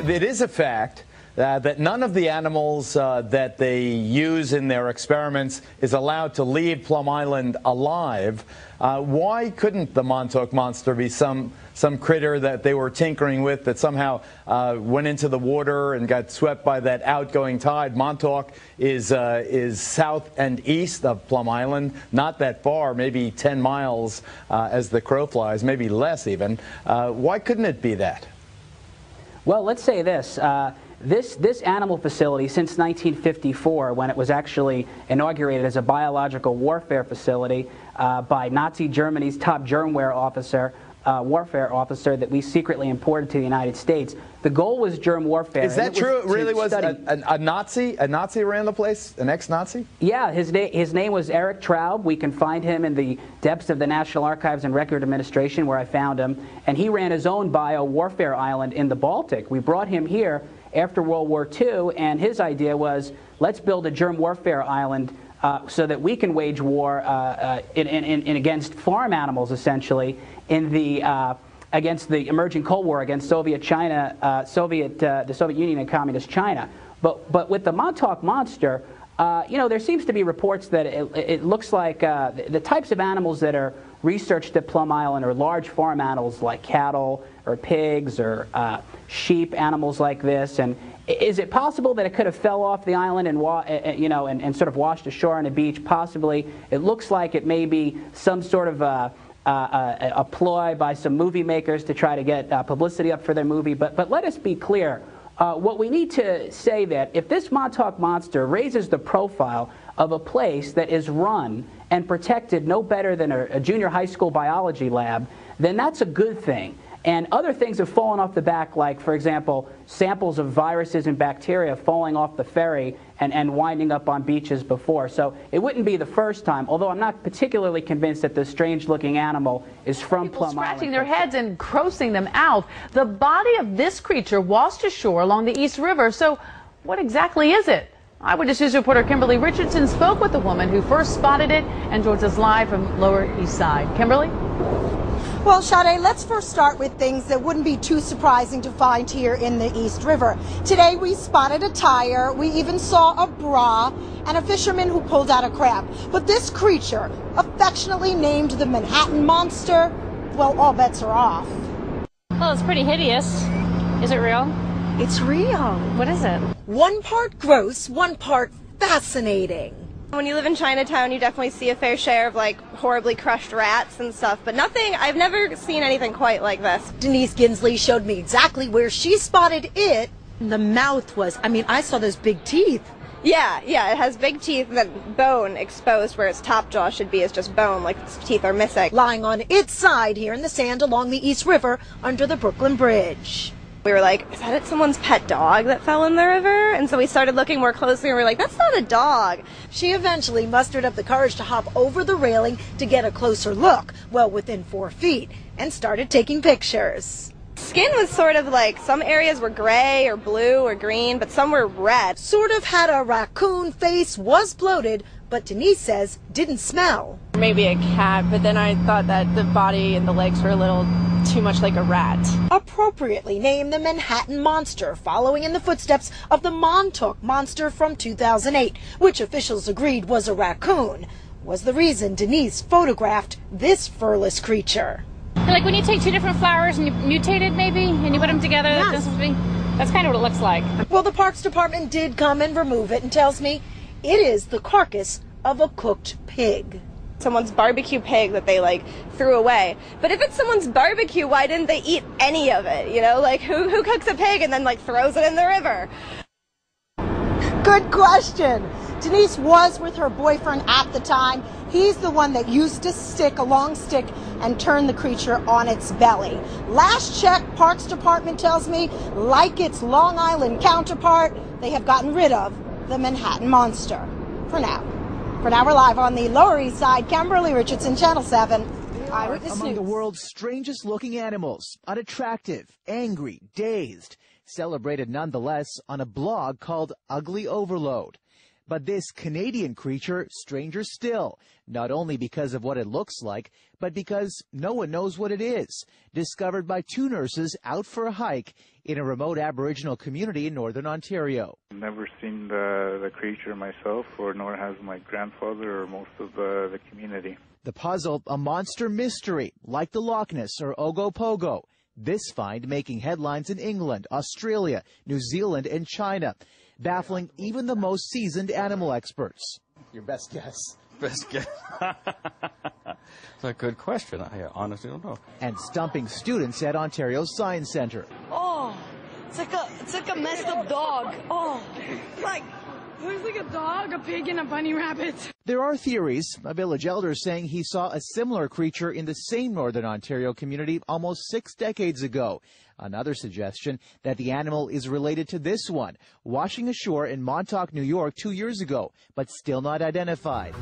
it is a fact that none of the animals that they use in their experiments is allowed to leave Plum Island alive. Why couldn't the Montauk monster be some critter that they were tinkering with that somehow went into the water and got swept by that outgoing tide? Montauk is south and east of Plum Island, not that far, maybe 10 miles as the crow flies, maybe less even. Why couldn't it be that? Well, let's say this. This animal facility, since 1954, when it was actually inaugurated as a biological warfare facility by Nazi Germany's top germware officer, warfare officer that we secretly imported to the United States. The goal was germ warfare. Is that true? It really was a Nazi? A Nazi ran the place? An ex-Nazi? Yeah, his name was Eric Traub. We can find him in the depths of the National Archives and Record Administration, where I found him. And he ran his own bio-warfare island in the Baltic. We brought him here after World War II, and his idea was, let's build a germ warfare island so that we can wage war against farm animals, essentially, against the emerging Cold War against Soviet China, the Soviet Union and Communist China. But with the Montauk monster, you know, there seems to be reports that it looks like the types of animals that are researched at Plum Island are large farm animals like cattle or pigs or sheep, animals like this. And is it possible that it could have fell off the island and you know, and sort of washed ashore on a beach? Possibly. It looks like it may be some sort of a ploy by some movie makers to try to get publicity up for their movie. But let us be clear. What we need to say that if this Montauk monster raises the profile of a place that is run and protected no better than a junior high school biology lab, then that's a good thing. And other things have fallen off the back, like, for example, samples of viruses and bacteria falling off the ferry and winding up on beaches before. So it wouldn't be the first time, although I'm not particularly convinced that this strange-looking animal is from Plum Island. Scratching their heads and grossing them out. The body of this creature washed ashore along the East River. So what exactly is it? Eyewitness News reporter Kimberly Richardson spoke with the woman who first spotted it and joins us live from Lower East Side. Kimberly? Well, Sade, let's first start with things that wouldn't be too surprising to find here in the East River. Today we spotted a tire, we even saw a bra, and a fisherman who pulled out a crab. But this creature, affectionately named the Manhattan Monster, well, all bets are off. Well, it's pretty hideous. Is it real? It's real. What is it? One part gross, one part fascinating. When you live in Chinatown, you definitely see a fair share of like horribly crushed rats and stuff, but nothing, I've never seen anything quite like this. Denise Ginsley showed me exactly where she spotted it. The mouth was, I mean, I saw those big teeth. Yeah, it has big teeth and then bone exposed where its top jaw should be is just bone, like its teeth are missing. Lying on its side here in the sand along the East River under the Brooklyn Bridge. We were like, is that someone's pet dog that fell in the river? And so we started looking more closely and we were like, that's not a dog. She eventually mustered up the courage to hop over the railing to get a closer look, well within 4 feet, and started taking pictures. Skin was sort of like, some areas were gray or blue or green, but some were red. Sort of had a raccoon face, was bloated, but Denise says didn't smell. Maybe a cat, but then I thought that the body and the legs were a little too much like a rat. Appropriately named the Manhattan Monster, following in the footsteps of the Montauk Monster from 2008, which officials agreed was a raccoon, was the reason Denise photographed this furless creature. Like when you take two different flowers and you mutate it, maybe, and you put them together, yes. That's kind of what it looks like. Well, the Parks Department did come and remove it and tells me it is the carcass of a cooked pig. Someone's barbecue pig that they like threw away. But if it's someone's barbecue, why didn't they eat any of it? You know, like who cooks a pig and then like throws it in the river? Good question. Denise was with her boyfriend at the time. He's the one that used a stick, a long stick, and turned the creature on its belly. Last check, Parks Department tells me, like its Long Island counterpart, they have gotten rid of the Manhattan Monster. For now. For now, we're live on the Lower East Side. Kimberly Richardson, Channel 7. Eyewitness Among News. the world's strangest looking animals, unattractive, angry, dazed, celebrated nonetheless on a blog called Ugly Overload. But this Canadian creature, stranger still, not only because of what it looks like, but because no one knows what it is. Discovered by 2 nurses out for a hike in a remote Aboriginal community in northern Ontario. I've never seen the creature myself, nor has my grandfather or most of the community. The puzzle, a monster mystery, like the Loch Ness or Ogopogo. This find making headlines in England, Australia, New Zealand, and China, baffling even the most seasoned animal experts. Your best guess. Best guess. That's a good question. I honestly don't know. And stumping students at Ontario's Science Centre. Oh, it's like a messed up dog. Oh, looks like a dog, a pig, and a bunny rabbit. There are theories. A village elder saying he saw a similar creature in the same northern Ontario community almost 6 decades ago. Another suggestion that the animal is related to this one, washing ashore in Montauk, New York 2 years ago, but still not identified.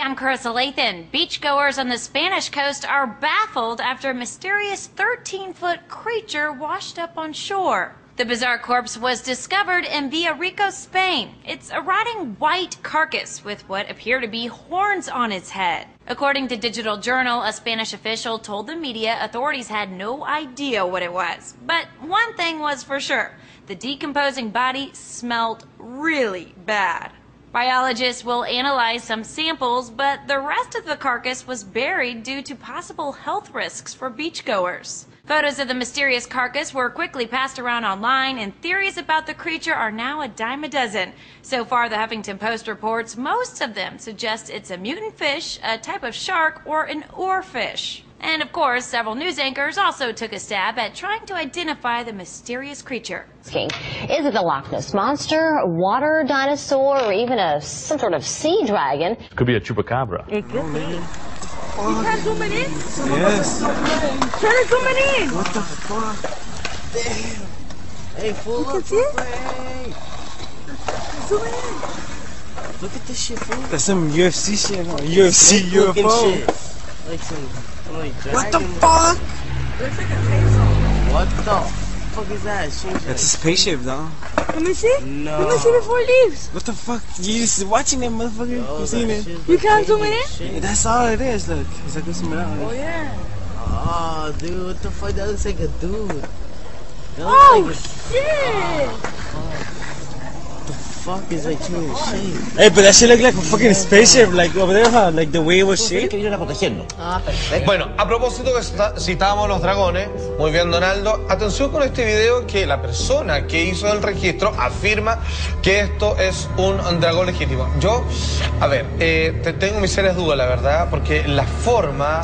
I'm Carissa Lathan. Beachgoers on the Spanish coast are baffled after a mysterious 13-foot creature washed up on shore. The bizarre corpse was discovered in Villarrica, Spain. It's a rotting white carcass with what appear to be horns on its head. According to Digital Journal, a Spanish official told the media authorities had no idea what it was. But one thing was for sure, the decomposing body smelled really bad. Biologists will analyze some samples, but the rest of the carcass was buried due to possible health risks for beachgoers. Photos of the mysterious carcass were quickly passed around online, and theories about the creature are now a dime a dozen. So far, the Huffington Post reports most of them suggest it's a mutant fish, a type of shark, or an oarfish. And of course, several news anchors also took a stab at trying to identify the mysterious creature. Is it the Loch Ness Monster, a water dinosaur, or even some sort of sea dragon? It could be a chupacabra. It could be. You can't zoom it in? Yes. Try to zoom it in. What the fuck? Damn. Hey, fool, look. Hey. Zoom it in. Look at this shit, fool. That's some UFC shit, huh? UFC UFO. Shit. Like some... What the fuck? Looks like a chainsaw. What the fuck is that? That's a spaceship, though. Let me see. No. Let me see before it leaves. What the fuck? You just watching that motherfucker? You seen it? You can't zoom it in? Yeah, that's all it is. Look, it's like this man. Oh yeah. Oh, dude, what the fuck? That looks like a dude. Oh shit! What the fuck is like changing shape? Hey, but that shit look like a fucking spaceship, like over there, huh? Like the way it was shaped. Bueno, a propósito que citábamos los dragones, muy bien, Donaldo, atención con este video que la persona que hizo el registro afirma que esto es un dragón legítimo. Yo, a ver, tengo mis serias dudas, la verdad, porque la forma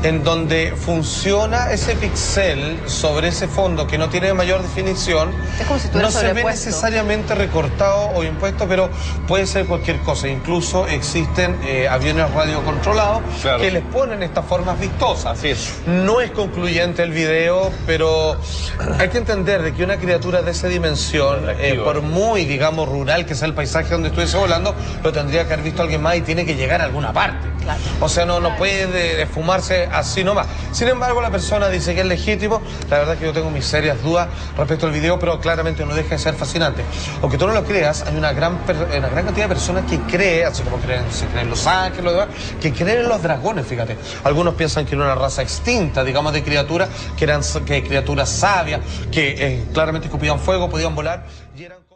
en donde funciona ese pixel sobre ese fondo que no tiene mayor definición, es como si no se ve necesariamente recortado o impuesto, pero puede ser cualquier cosa. Incluso existen aviones radiocontrolados que les ponen estas formas vistosas. Así es. No es concluyente el video, pero hay que entender de que una criatura de esa dimensión, por muy, digamos, rural que sea el paisaje donde estuviese volando, lo tendría que haber visto alguien más y tiene que llegar a alguna parte. Claro. O sea, no puede esfumarse así nomás. Sin embargo, la persona dice que es legítimo. La verdad es que yo tengo mis serias dudas respecto al video, pero claramente no deja de ser fascinante. Aunque tú no lo creas, hay una gran cantidad de personas que creen, así como se creen en los ángeles, lo demás, que creen en los dragones, fíjate. Algunos piensan que era una raza extinta, digamos, de criaturas, que eran criaturas sabias, que claramente escupían fuego, podían volar y eran...